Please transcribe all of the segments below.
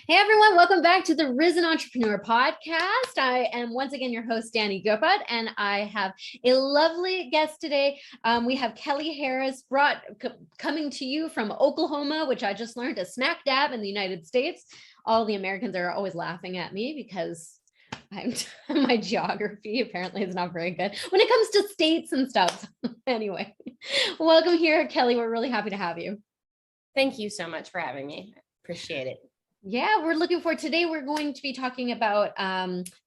Hey everyone, welcome back to the Risen Entrepreneur Podcast. I am once again your host, Danny Gopad, and I have a lovely guest today. We have Kelly Harris coming to you from Oklahoma, which I just learned is smack dab in the United States. All the Americans are always laughing at me because my geography apparently is not very good when it comes to states and stuff. Anyway, welcome here, Kelly. We're really happy to have you. Thank you so much for having me. Appreciate it. Yeah, we're looking forward. Today we're going to be talking about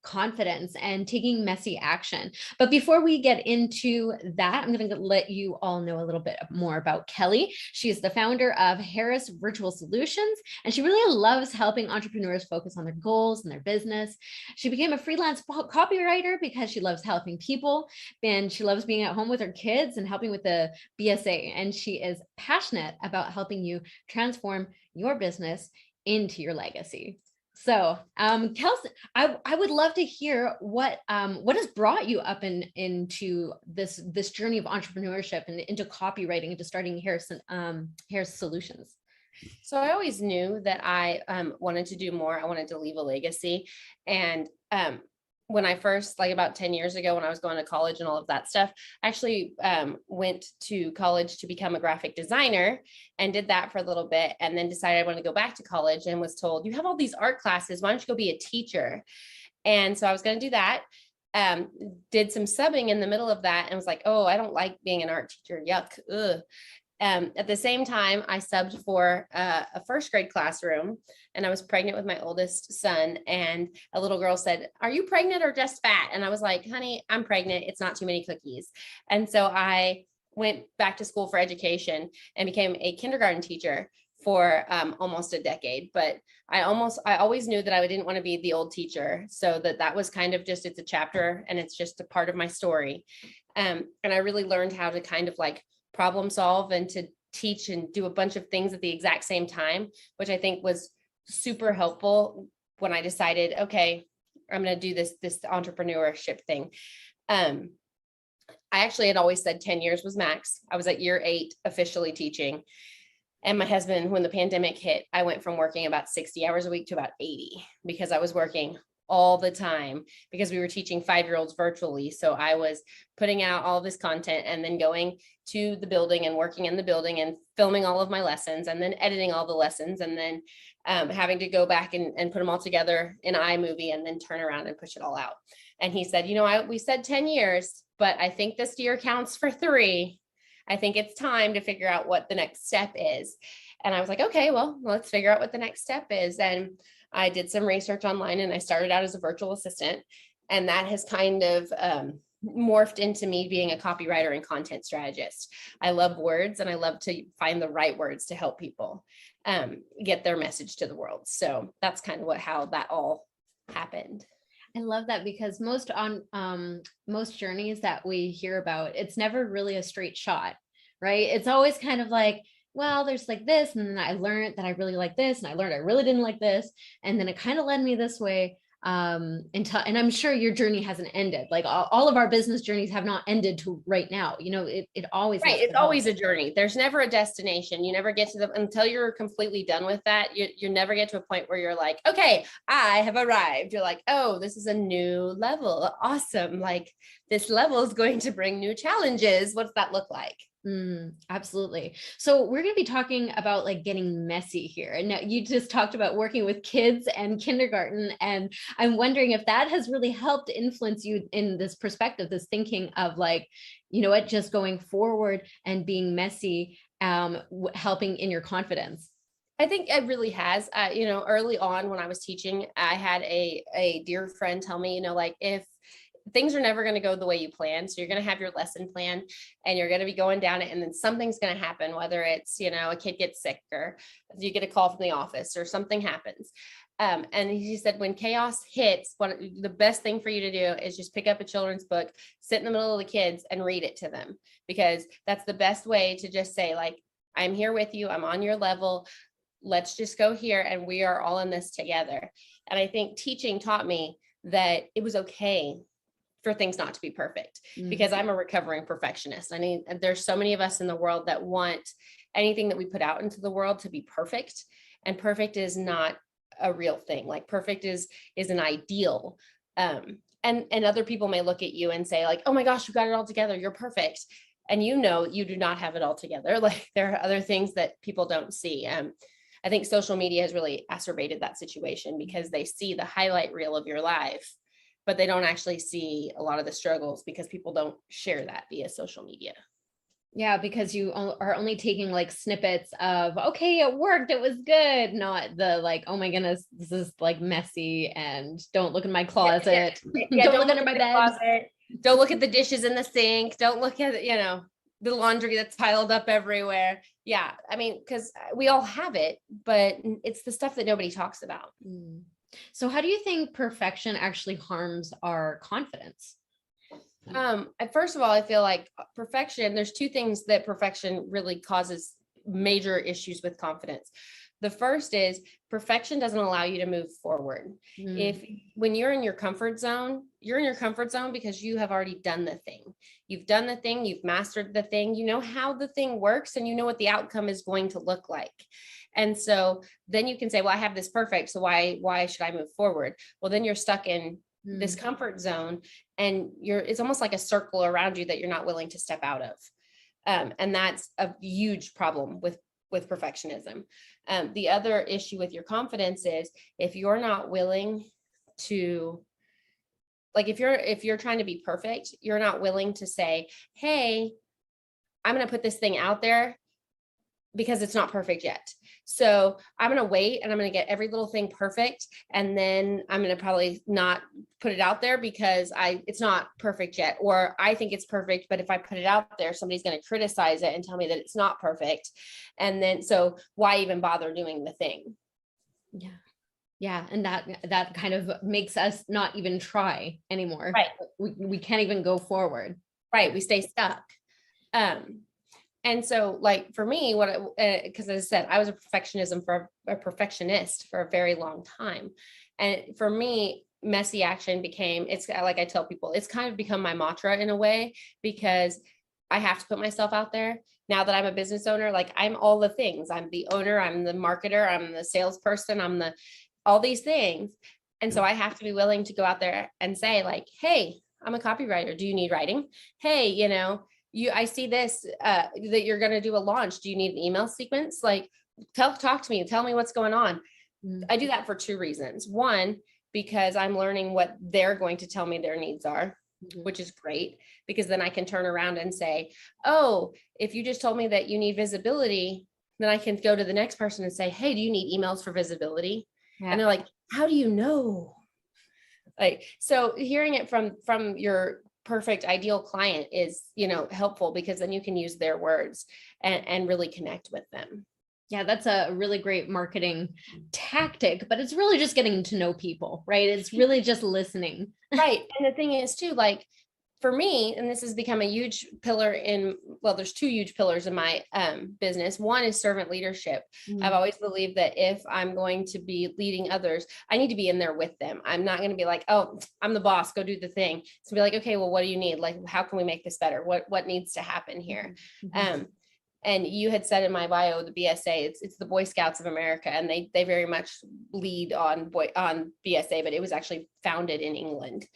confidence and taking messy action. But before we get into that, I'm going to let you all know a little bit more about Kelly. She's the founder of Harris Virtual Solutions, and she really loves helping entrepreneurs focus on their goals and their business. She became a freelance copywriter because she loves helping people, and she loves being at home with her kids and helping with the BSA. And she is passionate about helping you transform your business into your legacy. So, Kelsey, I would love to hear what has brought you up into this journey of entrepreneurship and into copywriting, into starting Harris Solutions. So I always knew that I wanted to do more. I wanted to leave a legacy. And when I first, like about 10 years ago, when I was going to college and all of that stuff, I actually went to college to become a graphic designer and did that for a little bit, and then decided I wanted to go back to college and was told, you have all these art classes, why don't you go be a teacher? And so I was going to do that. Did some subbing in the middle of that and was like, oh, I don't like being an art teacher. Yuck. Ugh. At the same time, I subbed for a first grade classroom, and I was pregnant with my oldest son, and a little girl said, are you pregnant or just fat? And I was like, honey, I'm pregnant. It's not too many cookies. And so I went back to school for education and became a kindergarten teacher for almost a decade. But I always knew that I didn't want to be the old teacher. So that was kind of just, it's a chapter and it's just a part of my story. And I really learned how to kind of like problem solve and to teach and do a bunch of things at the exact same time, which I think was super helpful when I decided, okay, I'm going to do this entrepreneurship thing. I actually had always said 10 years was max. I was at year 8 officially teaching. And my husband, when the pandemic hit, I went from working about 60 hours a week to about 80 because I was working all the time because we were teaching 5-year-olds virtually. So I was putting out all this content and then going to the building and working in the building and filming all of my lessons and then editing all the lessons and then having to go back and put them all together in iMovie and then turn around and push it all out. And he said, we said 10 years, but I think this year counts for 3. I think it's time to figure out what the next step is. And I was like, okay, well, let's figure out what the next step is. And I did some research online and I started out as a virtual assistant, and that has kind of morphed into me being a copywriter and content strategist. I love words and I love to find the right words to help people get their message to the world. So that's kind of how that all happened. I love that because most journeys that we hear about, it's never really a straight shot, right? It's always kind of like, well, there's like this, and then I learned that I really like this, and I learned I really didn't like this, and then it kind of led me this way. And I'm sure your journey hasn't ended. Like all of our business journeys have not ended to right now. It always right. It's always a journey. There's never a destination. You never get to until you're completely done with that. You never get to a point where you're like, okay, I have arrived. You're like, oh, this is a new level. Awesome. Like this level is going to bring new challenges. What's that look like? Absolutely. So we're going to be talking about like getting messy here. And now you just talked about working with kids and kindergarten. And I'm wondering if that has really helped influence you in this perspective, this thinking of like, just going forward and being messy, helping in your confidence. I think it really has. Early on when I was teaching, I had a dear friend tell me, if things are never going to go the way you plan. So you're going to have your lesson plan and you're going to be going down it. And then something's going to happen, whether it's, a kid gets sick or you get a call from the office or something happens. And he said, when chaos hits, the best thing for you to do is just pick up a children's book, sit in the middle of the kids and read it to them, because that's the best way to just say, like, I'm here with you. I'm on your level. Let's just go here. And we are all in this together. And I think teaching taught me that it was okay for things not to be perfect, because I'm a recovering perfectionist. I mean, there's so many of us in the world that want anything that we put out into the world to be perfect, and perfect is not a real thing. Like perfect is an ideal. And other people may look at you and say like, oh my gosh, you got it all together. You're perfect. And you know, you do not have it all together. Like there are other things that people don't see. I think social media has really exacerbated that situation because they see the highlight reel of your life, but they don't actually see a lot of the struggles because people don't share that via social media. Yeah, because you are only taking like snippets of, okay, it worked, it was good, not the like, oh my goodness, this is like messy and don't look in my closet. Yeah, Don't look under my bed. Closet. Don't look at the dishes in the sink. Don't look at, the laundry that's piled up everywhere. Yeah. I mean, because we all have it, but it's the stuff that nobody talks about. So how do you think perfection actually harms our confidence? First of all, I feel like perfection, there's two things that perfection really causes major issues with confidence. The first is perfection doesn't allow you to move forward. When you're in your comfort zone, you're in your comfort zone because you have already done the thing. You've done the thing, you've mastered the thing, you know how the thing works, and you know what the outcome is going to look like. And so then you can say, well, I have this perfect, so why should I move forward? Well, then you're stuck in this comfort zone, and it's almost like a circle around you that you're not willing to step out of. And that's a huge problem with perfectionism. The other issue with your confidence is if you're not willing to, like, if you're trying to be perfect, you're not willing to say, hey, I'm going to put this thing out there because it's not perfect yet. So I'm going to wait and I'm going to get every little thing perfect. And then I'm going to probably not put it out there because it's not perfect yet. Or I think it's perfect, but if I put it out there, somebody's going to criticize it and tell me that it's not perfect. And then, so why even bother doing the thing? Yeah. Yeah. And that kind of makes us not even try anymore. Right. We can't even go forward. Right. We stay stuck. And so like for me, because as I said, I was a perfectionist for a very long time. And for me, messy action it's like I tell people, it's kind of become my mantra in a way, because I have to put myself out there. Now that I'm a business owner, like I'm all the things. I'm the owner, I'm the marketer, I'm the salesperson, all these things. And so I have to be willing to go out there and say like, hey, I'm a copywriter. Do you need writing? Hey, I see this, that you're going to do a launch. Do you need an email sequence? Like talk to me, tell me what's going on. I do that for two reasons. One, because I'm learning what they're going to tell me their needs are, which is great, because then I can turn around and say, oh, if you just told me that you need visibility, then I can go to the next person and say, hey, do you need emails for visibility? Yeah. And they're like, how do you know? Like, so hearing it from your perfect ideal client is, helpful, because then you can use their words and really connect with them. Yeah, that's a really great marketing tactic, but it's really just getting to know people, right? It's really just listening. Right. And the thing is too, like for me, and this has become a huge pillar there's two huge pillars in my business. One is servant leadership. I've always believed that if I'm going to be leading others, I need to be in there with them. I'm not going to be like, oh, I'm the boss, go do the thing. So be like, okay, well, what do you need? Like, how can we make this better? What needs to happen here? And you had said in my bio, the BSA, it's the Boy Scouts of America, and they very much lead on BSA, but it was actually founded in England.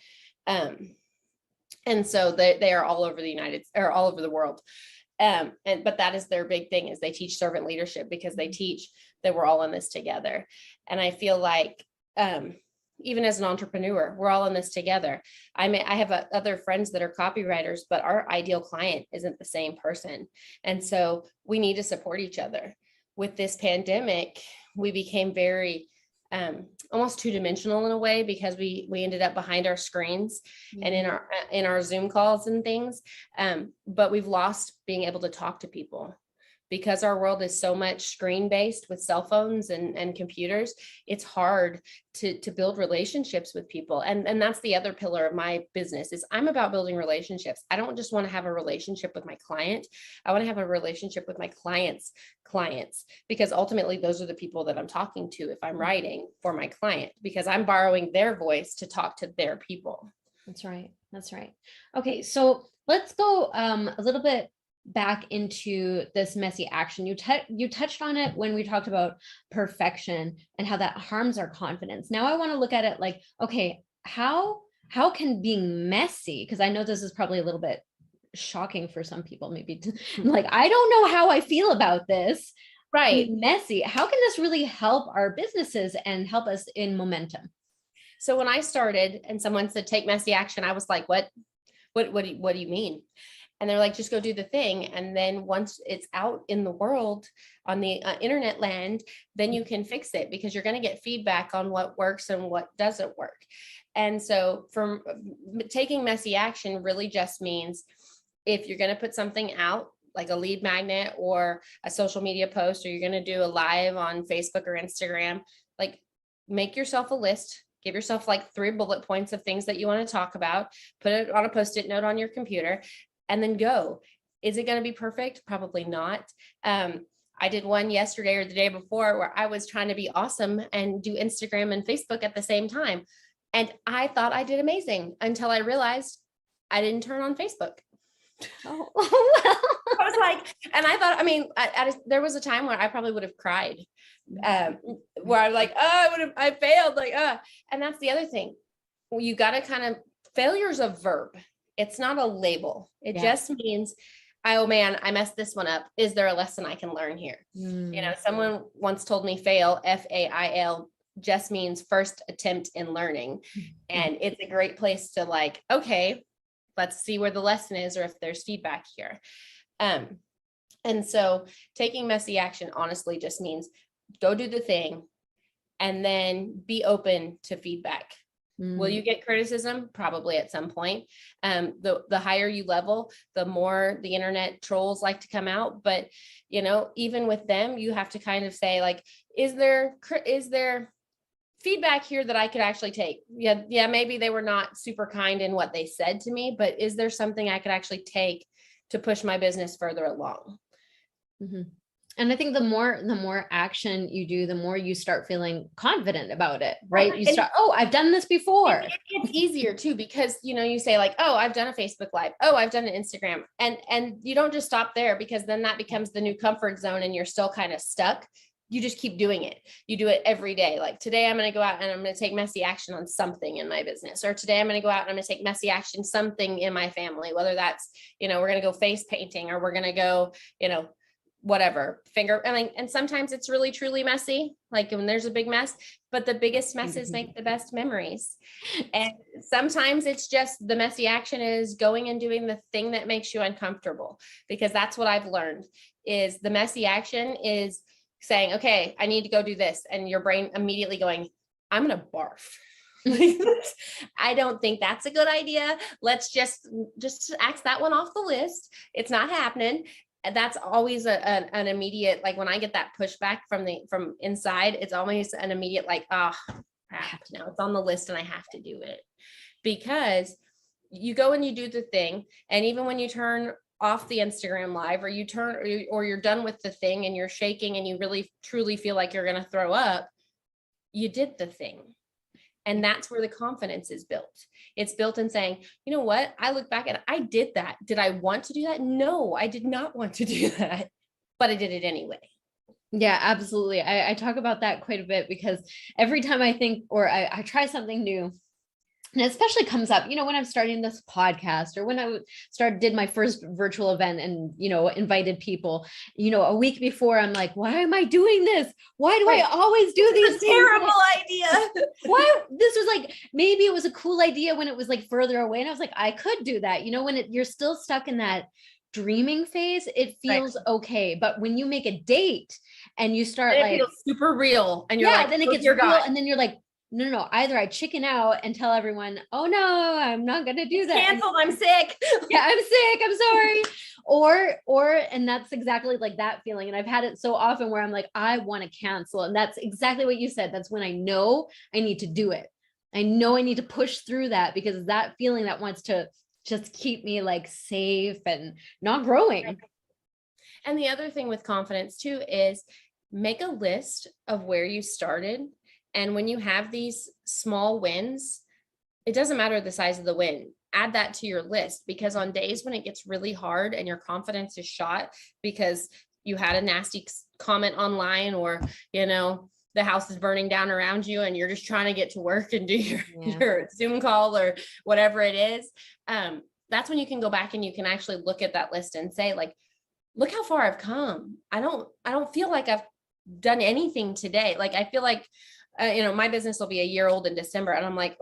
And so they are all over all over the world. But that is their big thing, is they teach servant leadership, because they teach that we're all in this together. And I feel like, even as an entrepreneur, we're all in this together. I have other friends that are copywriters, but our ideal client isn't the same person. And so we need to support each other. With this pandemic, we became very almost two-dimensional in a way, because we ended up behind our screens and in our Zoom calls and things. But we've lost being able to talk to people, because our world is so much screen-based with cell phones and computers. It's hard to build relationships with people. And that's the other pillar of my business, is I'm about building relationships. I don't just want to have a relationship with my client. I want to have a relationship with my clients, because ultimately those are the people that I'm talking to if I'm writing for my client, because I'm borrowing their voice to talk to their people. That's right. Okay. So let's go a little bit back into this messy action. You touched on it when we talked about perfection and how that harms our confidence. Now I want to look at it like, okay, how can being messy, because I know this is probably a little bit shocking for some people, maybe like, I don't know how I feel about this. Right. Being messy, how can this really help our businesses and help us in momentum? So when I started and someone said, take messy action, I was like, what do you mean? And they're like, just go do the thing. And then once it's out in the world on the internet land, then you can fix it, because you're going to get feedback on what works and what doesn't work. And so from taking messy action really just means, if you're going to put something out, like a lead magnet or a social media post, or you're going to do a live on Facebook or Instagram, like, make yourself a list. Give yourself like 3 bullet points of things that you want to talk about, put it on a Post-it note on your computer, and then go. Is it going to be perfect? Probably not. I did one yesterday or the day before where I was trying to be awesome and do Instagram and Facebook at the same time. And I thought I did amazing until I realized I didn't turn on Facebook. Oh, I was like, and I thought, I mean, there was a time where I probably would have cried, where I'm like, oh, I failed, like, and that's the other thing. You got to kind of, failure's a verb. It's not a label. It just means, oh man, I messed this one up. Is there a lesson I can learn here? You know, someone once told me fail, F-A-I-L, just means first attempt in learning. And it's a great place to like, okay, let's see where the lesson is, or if there's feedback here. And so taking messy action honestly just means go do the thing and then be open to feedback. Will you get criticism? Probably at some point. The higher you level, the more the internet trolls like to come out. But, you know, even with them, you have to kind of say like, is there feedback here that I could actually take? Yeah, maybe they were not super kind in what they said to me, but is there something I could actually take to push my business further along? And I think the more action you do, the more you start feeling confident about it, right? You start, oh, I've done this before. It's easier too, because, you know, you say like, oh, I've done a Facebook Live. Oh, I've done an Instagram. And you don't just stop there, because then that becomes the new comfort zone and you're still kind of stuck. You just keep doing it. You do it every day. Like, today I'm going to go out and I'm going to take messy action on something in my business, or today I'm going to go out and I'm going to take messy action, something in my family, whether that's, you know, we're going to go face painting, or we're going to go, you know, whatever, and sometimes it's really truly messy, like when there's a big mess, but the biggest messes make the best memories. And sometimes it's just the messy action is going and doing the thing that makes you uncomfortable, because that's what I've learned is the messy action is saying, okay, I need to go do this. And your brain immediately going, I'm going to barf. I don't think that's a good idea. Let's just axe that one off the list. It's not happening. And that's always an immediate, like when I get that pushback from inside, it's always an immediate, like, oh, crap, now it's on the list and I have to do it. Because you go and you do the thing. And even when you turn off the Instagram live, or you're done with the thing and you're shaking and you really truly feel like you're going to throw up, you did the thing. And that's where the confidence is built. It's built in saying, you know what? I look back and I did that. Did I want to do that? No, I did not want to do that, but I did it anyway. Yeah, absolutely. I talk about that quite a bit, because every time I think, or I try something new, and it especially comes up, you know, when I'm starting this podcast, or when I did my first virtual event and, you know, invited people, you know, a week before, I'm like, why am I doing this? Why do I always do these things? Terrible idea. Why? This was like, maybe it was a cool idea when it was like further away. And I was like, I could do that. You know, when you're still stuck in that dreaming phase, it feels okay. But when you make a date and you start it feels super real, and you're like, then it gets real. And then you're like, no, either I chicken out and tell everyone, oh no, I'm not going to do that. Canceled. I'm sick. Yeah, I'm sick. I'm sorry. And that's exactly like that feeling. And I've had it so often where I'm like, I want to cancel. And that's exactly what you said. That's when I know I need to do it. I know I need to push through that, because that feeling that wants to just keep me like safe and not growing. And the other thing with confidence too is make a list of where you started. And when you have these small wins, it doesn't matter the size of the win. add that to your list, because on days when it gets really hard and your confidence is shot because you had a nasty comment online, or, the house is burning down around you and you're just trying to get to work and do your Zoom call or whatever it is. That's when you can go back and you can actually look at that list and say, like, look how far I've come. I don't feel like I've done anything today. Like, I feel like, my business will be a year old in December, and I'm like,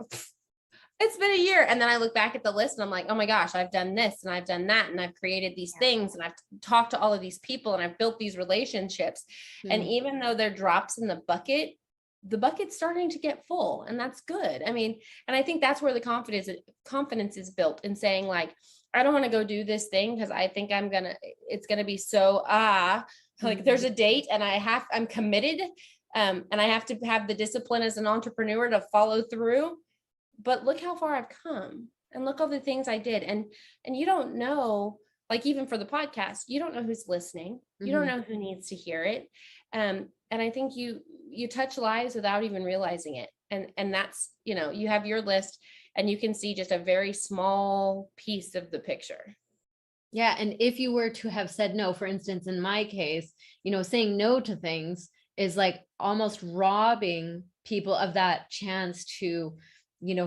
it's been a year. And then I look back at the list and I'm like, oh my gosh, I've done this and I've done that. And I've created these things, and I've talked to all of these people, and I've built these relationships. And even though there are drops in the bucket's starting to get full, and that's good. I mean, and I think that's where the confidence is built in saying, like, I don't want to go do this thing because I think it's going to be so, like there's a date and I'm committed. And I have to have the discipline as an entrepreneur to follow through. But look how far I've come, and look all the things I did. And you don't know, like, even for the podcast, you don't know who's listening. You don't know who needs to hear it. And I think you touch lives without even realizing it. And that's, you have your list, and you can see just a very small piece of the picture. Yeah. And if you were to have said no, for instance, in my case, saying no to things is like almost robbing people of that chance to,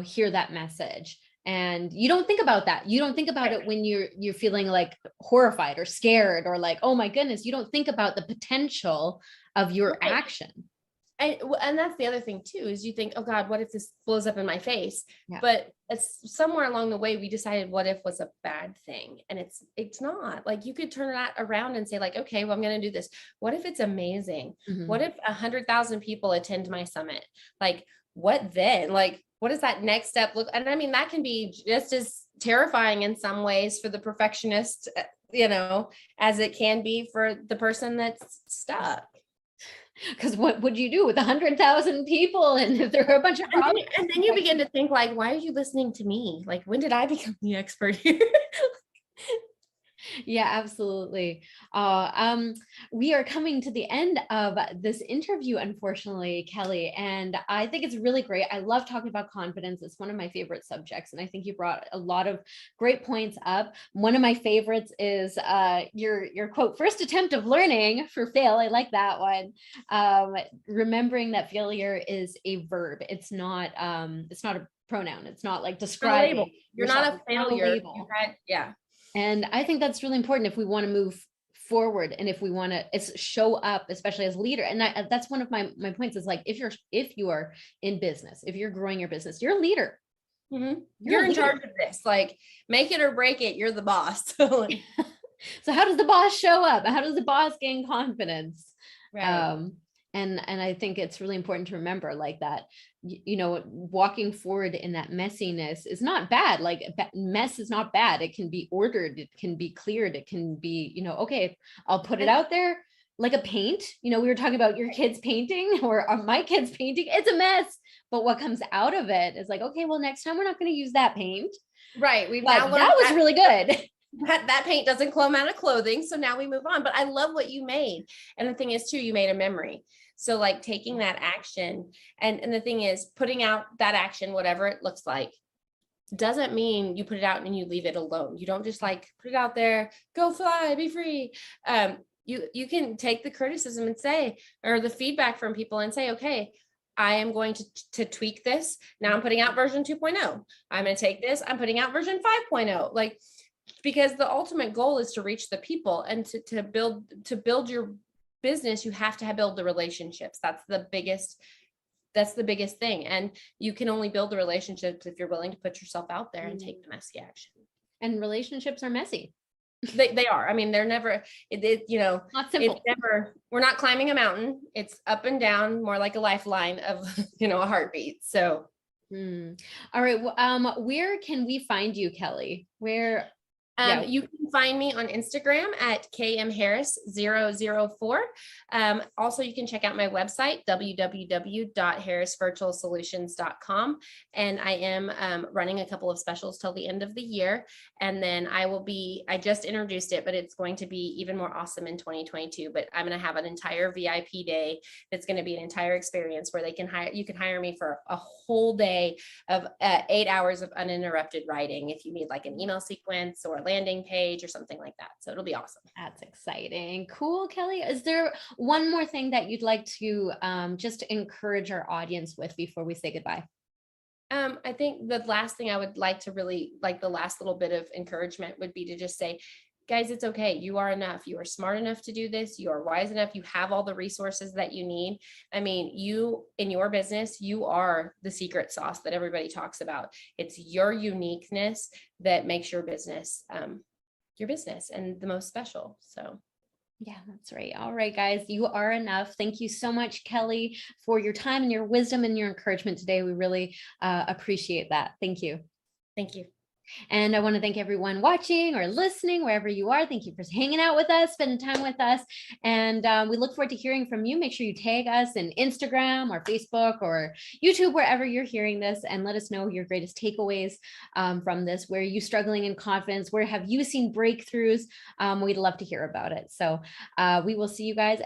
hear that message. And you don't think about that. You don't think about it when you're feeling like horrified or scared or like, oh my goodness, you don't think about the potential of your action. And that's the other thing too, is you think, oh God, what if this blows up in my face? Yeah. But it's somewhere along the way, we decided what if was a bad thing. And it's not. Like, you could turn that around and say, like, okay, well, I'm going to do this. What if it's amazing? What if 100,000 people attend my summit? Like, what then? Like, what does that next step look? And I mean, that can be just as terrifying in some ways for the perfectionist, as it can be for the person that's stuck. Because what would you do with 100,000 people? And if there are a bunch of problems? And then you begin to think, like, why are you listening to me? Like, when did I become the expert here? Yeah, absolutely. We are coming to the end of this interview, unfortunately, Kelly, and I think it's really great. I love talking about confidence. It's one of my favorite subjects, and I think you brought a lot of great points up. One of my favorites is your quote, "First attempt of learning for fail." I like that one. Remembering that failure is a verb. It's not a pronoun. It's not like describing. You're not a failure. Yeah. And I think that's really important if we want to move forward, and if we want to show up, especially as leader. And that's one of my points is, like, if you are in business, if you're growing your business, you're a leader. You're in charge of this. Like, make it or break it. You're the boss. So how does the boss show up? How does the boss gain confidence? Right. And I think it's really important to remember, like, that, walking forward in that messiness is not bad. Like, mess is not bad. It can be ordered. It can be cleared. It can be, okay, I'll put it out there like a paint. We were talking about your kids painting or my kids painting. It's a mess, but what comes out of it is like, okay, well, next time we're not going to use that paint. Right. That was really good. That paint doesn't come out of clothing. So now we move on. But I love what you made. And the thing is too, you made a memory. So, like, taking that action, and the thing is, putting out that action, whatever it looks like, doesn't mean you put it out and you leave it alone. You don't just, like, put it out there, go fly, be free. You can take the criticism and say, or the feedback from people and say, okay, I am going to tweak this. Now I'm putting out version 2.0. I'm going to take this. I'm putting out version 5.0. Like, because the ultimate goal is to reach the people, and to build your business, you have to build the relationships. That's the biggest thing. And you can only build the relationships if you're willing to put yourself out there and take the messy action. And relationships are messy. They are. I mean, they're never, not simple. It's never, we're not climbing a mountain. It's up and down, more like a lifeline of, a heartbeat. So. All right. Well, where can we find you, Kelly? Where Yeah. You can find me on Instagram at kmharris004. Also, you can check out my website, www.harrisvirtualsolutions.com. And I am running a couple of specials till the end of the year. And then I just introduced it, but it's going to be even more awesome in 2022. But I'm going to have an entire VIP day. That's going to be an entire experience where you can hire me for a whole day of 8 hours of uninterrupted writing if you need like an email sequence or a landing page or something like that. So it'll be awesome. That's exciting. Cool, Kelly. Is there one more thing that you'd like to just encourage our audience with before we say goodbye? I think the last thing I would like to really like the last little bit of encouragement would be to just say, guys, it's okay. You are enough. You are smart enough to do this. You are wise enough. You have all the resources that you need. I mean, you in your business, you are the secret sauce that everybody talks about. It's your uniqueness that makes your business and the most special. So yeah, that's right. All right, guys, you are enough. Thank you so much, Kelly, for your time and your wisdom and your encouragement today. We really appreciate that. Thank you. thank you. And I want to thank everyone watching or listening, wherever you are. Thank you for hanging out with us, spending time with us. And we look forward to hearing from you. Make sure you tag us in Instagram or Facebook or YouTube, wherever you're hearing this, and let us know your greatest takeaways from this. Where are you struggling in confidence? Where have you seen breakthroughs? We'd love to hear about it. So we will see you guys